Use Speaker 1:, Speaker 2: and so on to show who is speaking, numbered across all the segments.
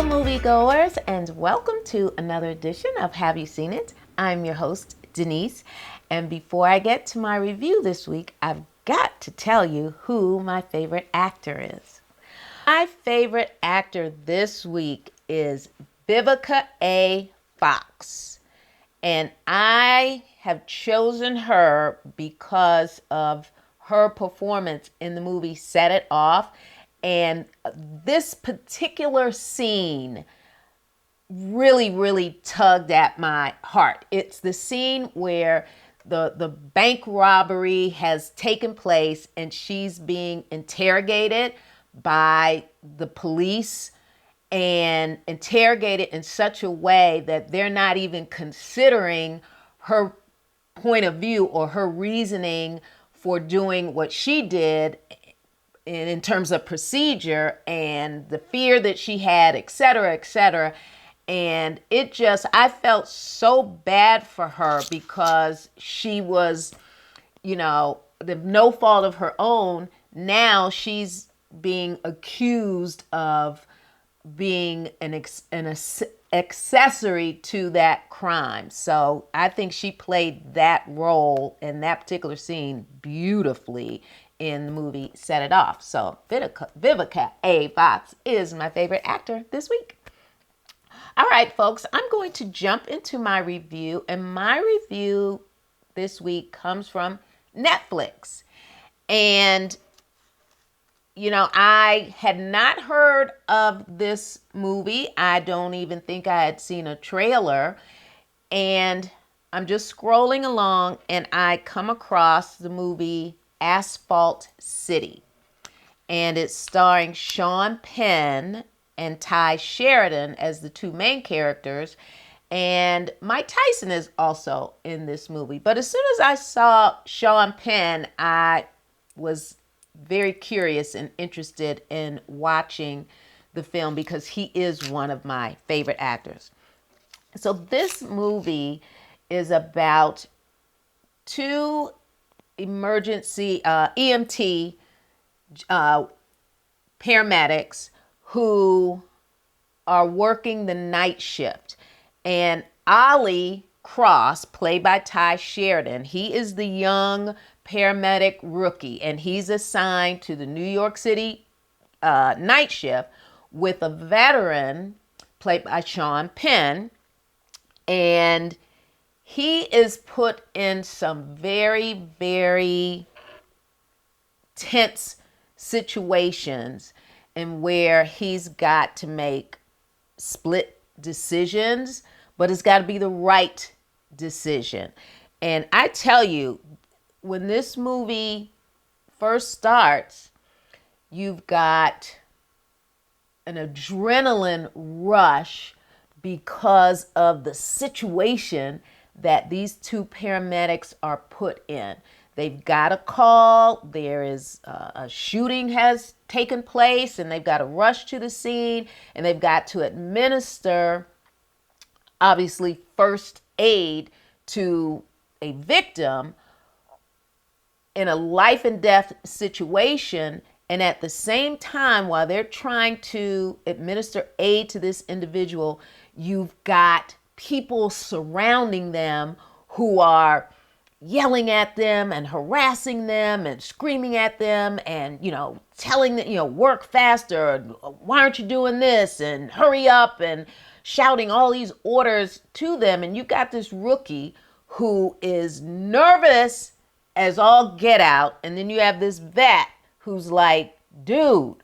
Speaker 1: Hello, moviegoers, and welcome to another edition of Have You Seen It? I'm your host, Denise, and before I get to my review this week, I've got to tell you who my favorite actor is. My favorite actor this week is Vivica A. Fox, and I have chosen her because of her performance in the movie Set It Off. And this particular scene really tugged at my heart. It's the scene where the bank robbery has taken place and she's being interrogated by the police, and interrogated in such a way that they're not even considering her point of view or her reasoning for doing what she did in terms of procedure and the fear that she had, et cetera, et cetera. And it just, I felt so bad for her because she was, no fault of her own. Now she's being accused of being an accessory to that crime. So I think she played that role in that particular scene beautifully in the movie Set It Off. So Vivica A. Fox is my favorite actor this week. All right, folks, I'm going to jump into my review, and my review this week comes from Netflix. And I had not heard of this movie. I don't even think I had seen a trailer. And I'm just scrolling along and I come across the movie Asphalt City. And it's starring Sean Penn and Ty Sheridan as the two main characters. And Mike Tyson is also in this movie. But as soon as I saw Sean Penn, I was very curious and interested in watching the film because he is one of my favorite actors. So this movie is about two emergency EMT paramedics who are working the night shift. And Ollie Cross, played by Ty Sheridan, he is the young paramedic rookie, and he's assigned to the New York City night shift with a veteran played by Sean Penn. And he is put in some very tense situations and where he's got to make split decisions, but it's got to be the right decision. And I tell you, when this movie first starts, you've got an adrenaline rush because of the situation that these two paramedics are put in. They've got a call, there is a shooting has taken place, and they've got to rush to the scene, and they've got to administer, obviously, first aid to a victim in a life and death situation. And at the same time, while they're trying to administer aid to this individual, you've got people surrounding them who are yelling at them and harassing them and screaming at them and, telling them, work faster, why aren't you doing this, and hurry up, and shouting all these orders to them. And you got this rookie who is nervous as all get out. And then you have this vet who's like, dude,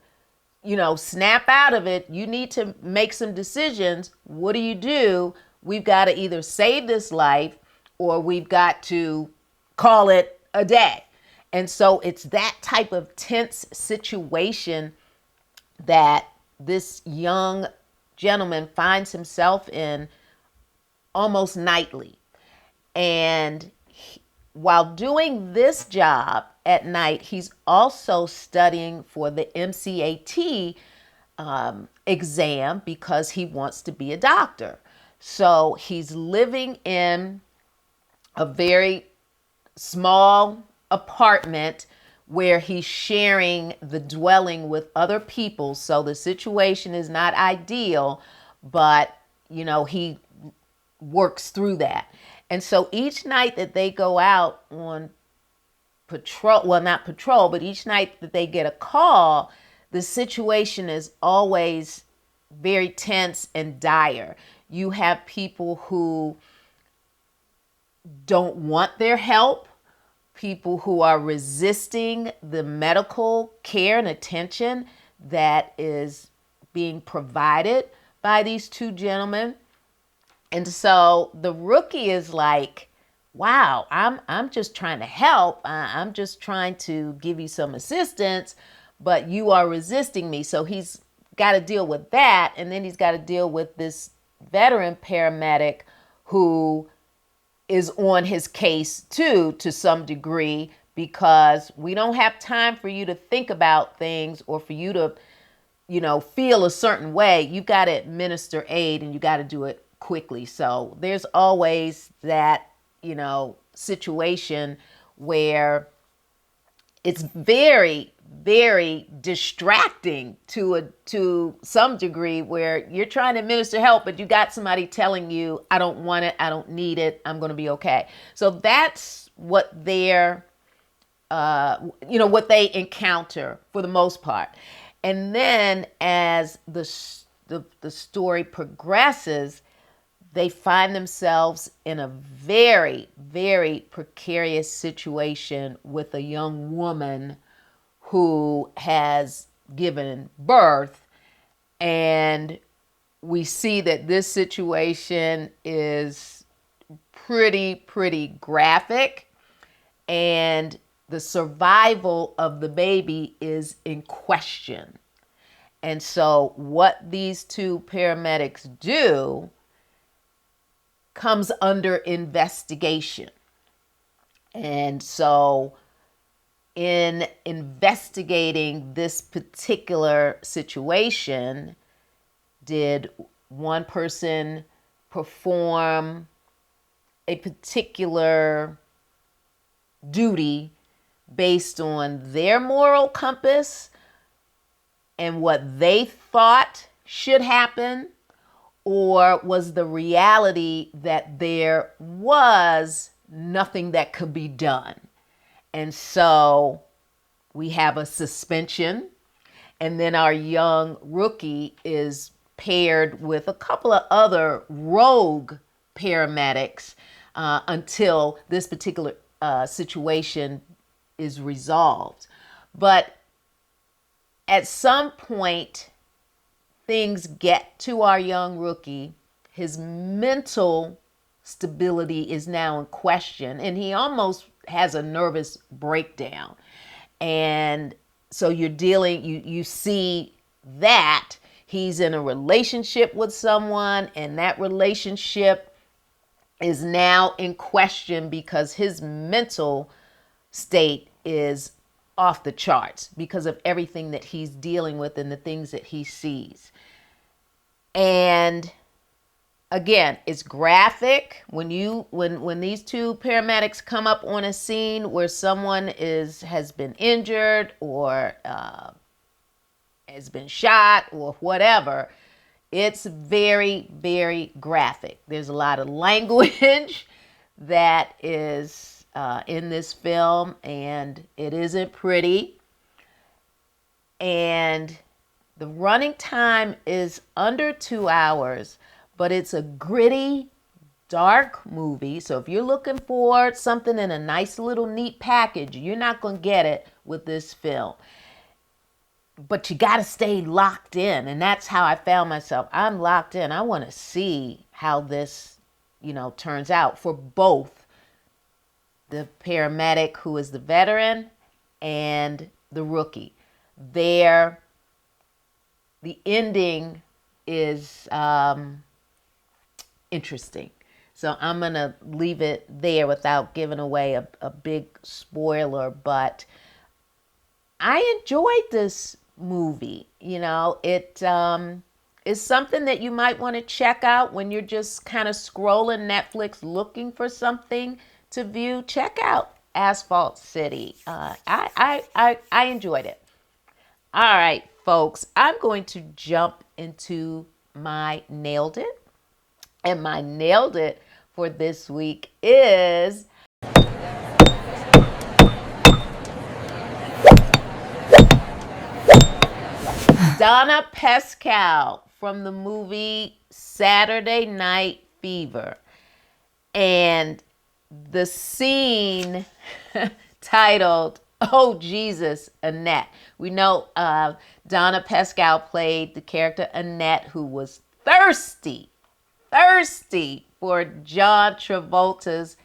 Speaker 1: snap out of it. You need to make some decisions. What do? We've got to either save this life or we've got to call it a day. And so it's that type of tense situation that this young gentleman finds himself in almost nightly. And while doing this job at night, he's also studying for the MCAT exam because he wants to be a doctor. So he's living in a very small apartment where he's sharing the dwelling with other people. So the situation is not ideal, but he works through that. And so each night that they go out on patrol, well, not patrol, but each night that they get a call, the situation is always very tense and dire. You have people who don't want their help, people who are resisting the medical care and attention that is being provided by these two gentlemen. And so the rookie is like, wow, I'm just trying to help. I'm just trying to give you some assistance, but you are resisting me. So he's got to deal with that. And then he's got to deal with this veteran paramedic who is on his case too, to some degree, because we don't have time for you to think about things or for you to, feel a certain way. You've got to administer aid and you got to do it quickly. So there's always that, situation where it's very, very distracting to some degree, where you're trying to administer help, but you got somebody telling you, I don't want it, I don't need it, I'm going to be okay. So that's what what they encounter for the most part. And then as the story progresses, they find themselves in a very, very precarious situation with a young woman who has given birth. And we see that this situation is pretty graphic, and the survival of the baby is in question. And so what these two paramedics do comes under investigation. And so in investigating this particular situation, did one person perform a particular duty based on their moral compass and what they thought should happen? Or was the reality that there was nothing that could be done? And so we have a suspension, and then our young rookie is paired with a couple of other rogue paramedics until this particular situation is resolved. But at some point, things get to our young rookie. His mental stability is now in question, and he almost has a nervous breakdown. And so you see that he's in a relationship with someone, and that relationship is now in question because his mental state is off the charts because of everything that he's dealing with and the things that he sees. And again, it's graphic when these two paramedics come up on a scene where someone has been injured or has been shot or whatever. It's very, very graphic. There's a lot of language that is in this film, and it isn't pretty. And the running time is under 2 hours, but it's a gritty, dark movie. So if you're looking for something in a nice little neat package, you're not going to get it with this film. But you got to stay locked in. And that's how I found myself. I'm locked in. I want to see how this, turns out for both the paramedic who is the veteran and the rookie. The ending is interesting. So I'm going to leave it there without giving away a big spoiler. But I enjoyed this movie. It is something that you might want to check out when you're just kind of scrolling Netflix looking for something to view. Check out Asphalt City. I enjoyed it. All right, folks, I'm going to jump into my nailed it. And my nailed it for this week is Donna Pescow from the movie Saturday Night Fever. And the scene titled, "Oh Jesus, Annette." We know Donna Pescow played the character Annette, who was thirsty for John Travolta's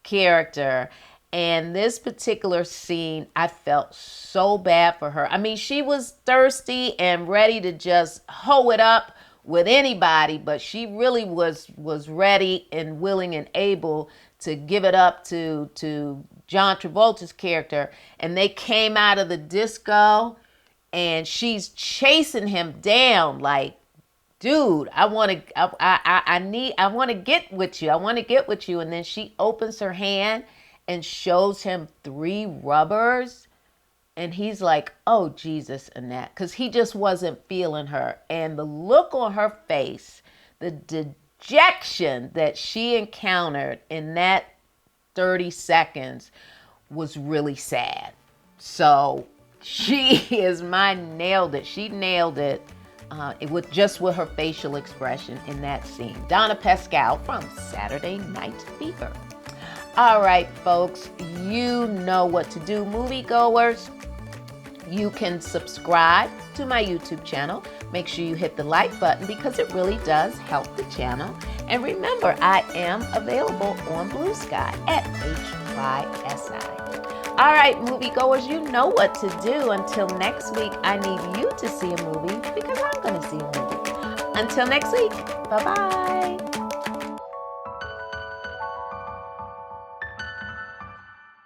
Speaker 1: character. And this particular scene, I felt so bad for her. I mean, she was thirsty and ready to just hoe it up with anybody, but she really was ready and willing and able to give it up to John Travolta's character. And they came out of the disco and she's chasing him down like, dude, I want to get with you. I want to get with you. And then she opens her hand and shows him 3 rubbers. And he's like, oh, Jesus, Annette. Because he just wasn't feeling her. And the look on her face, the dejection that she encountered in that 30 seconds was really sad. So she is my nailed it. She nailed it. With her facial expression in that scene. Donna Pescow from Saturday Night Fever. All right, folks, you know what to do, moviegoers. You can subscribe to my YouTube channel. Make sure you hit the like button because it really does help the channel. And remember, I am available on BlueSky at HYSI. All right, moviegoers, you know what to do. Until next week, I need you to see a movie because I'm going to see a movie. Until next week, bye-bye.